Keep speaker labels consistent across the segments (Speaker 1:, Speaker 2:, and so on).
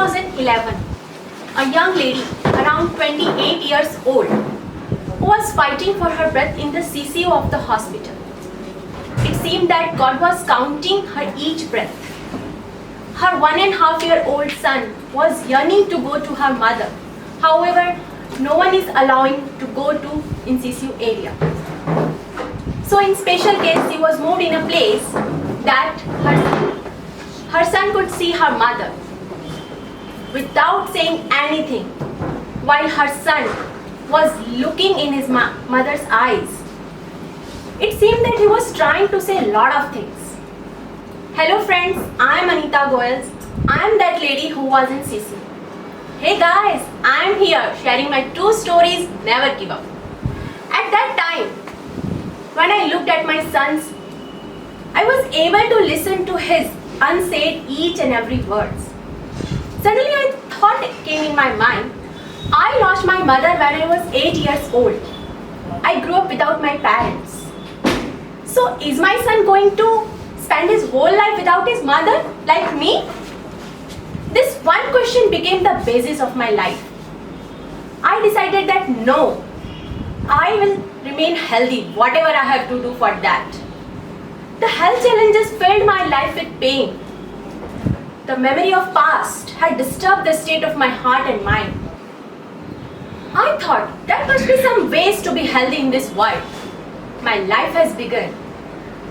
Speaker 1: 2011, a young lady around 28 years old who was fighting for her breath in the CCU of the hospital. It seemed that God was counting her each breath. Her 1.5-year-old son was yearning to go to her mother. However, no one is allowing to go to in CCU area. So in special case, she was moved in a place that her son could see her mother without saying anything, while her son was looking in his mother's eyes. It seemed that he was trying to say a lot of things. Hello friends, I am Anita Goyals. I am that lady who was in CC. Hey guys, I am here sharing my true stories, never give up. At that time, when I looked at my son's, I was able to listen to his unsaid each and every words. Suddenly a thought came in my mind. I lost my mother when I was 8 years old. I grew up without my parents. So is my son going to spend his whole life without his mother like me? This one question became the basis of my life. I decided that no, I will remain healthy, whatever I have to do for that. The health challenges filled my life with pain. The memory of past had disturbed the state of my heart and mind. I thought there must be some ways to be healthy in this world. My life has begun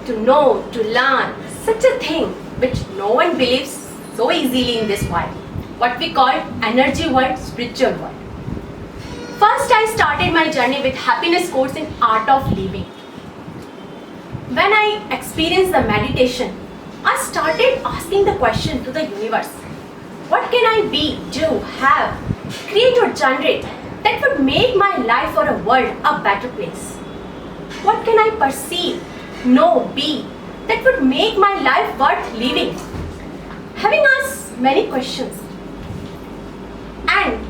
Speaker 1: to know, to learn such a thing which no one believes so easily in this world. What we call energy world, spiritual world. First, I started my journey with happiness course in art of living. When I experienced the meditation, I started asking the question to the universe. What can I be, do, have, create or generate that would make my life or a world a better place? What can I perceive, know, be that would make my life worth living? Having asked many questions and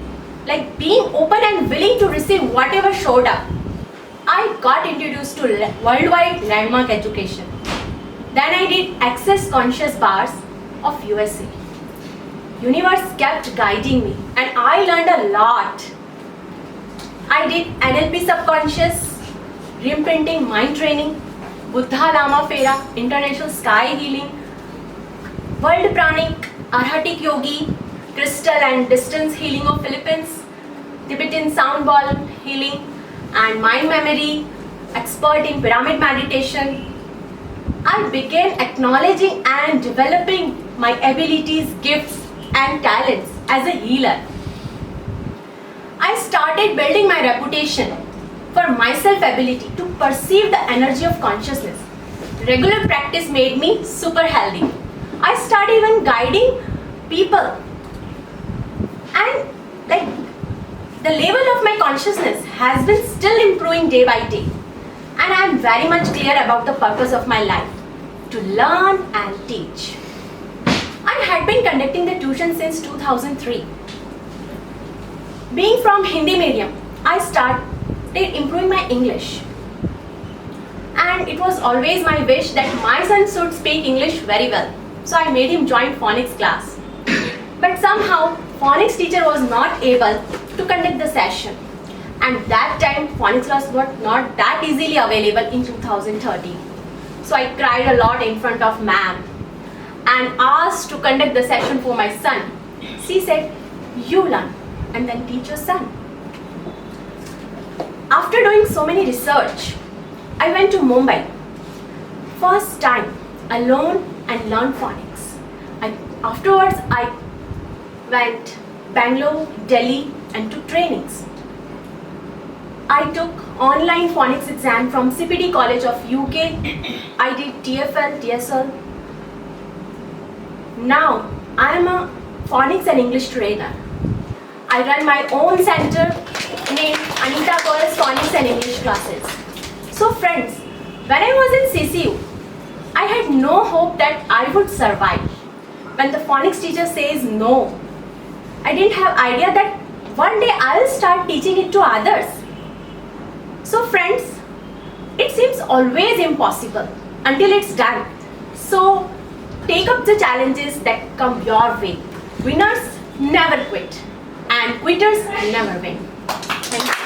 Speaker 1: like being open and willing to receive whatever showed up, I got introduced to worldwide landmark education. Then I did Access Conscious Bars of USA. Universe kept guiding me and I learned a lot. I did NLP Subconscious, Reimprinting Mind Training, Buddha Lama Fera, International Sky Healing, World Pranic, Arhatic Yogi, Crystal and Distance Healing of Philippines, Tibetan Sound Ball Healing, and Mind Memory, expert in Pyramid Meditation. I began acknowledging and developing my abilities, gifts, and talents as a healer. I started building my reputation for my self-ability to perceive the energy of consciousness. Regular practice made me super healthy. I started even guiding people. And like the level of my consciousness has been still improving day by day. And I am very much clear about the purpose of my life, to learn and teach. I had been conducting the tuition since 2003. Being from Hindi medium, I started improving my English. And it was always my wish that my son should speak English very well. So I made him join phonics class. But somehow, phonics teacher was not able to conduct the session. And that time, phonics class was not that easily available in 2013. So I cried a lot in front of ma'am and asked to conduct the session for my son. She said, you learn and then teach your son. After doing so many research, I went to Mumbai. First time, alone and learned phonics. Afterwards, I went Bangalore, Delhi and took trainings. I took online phonics exam from CPD College of UK. I did TFL, TSL. Now, I am a phonics and English trainer. I run my own center named Anita Goyals Phonics and English Classes. So friends, when I was in CCU, I had no hope that I would survive. When the phonics teacher says no, I didn't have idea that one day I'll start teaching it to others. So friends, it seems always impossible until it's done. So take up the challenges that come your way. Winners never quit, and quitters never win. Thank you.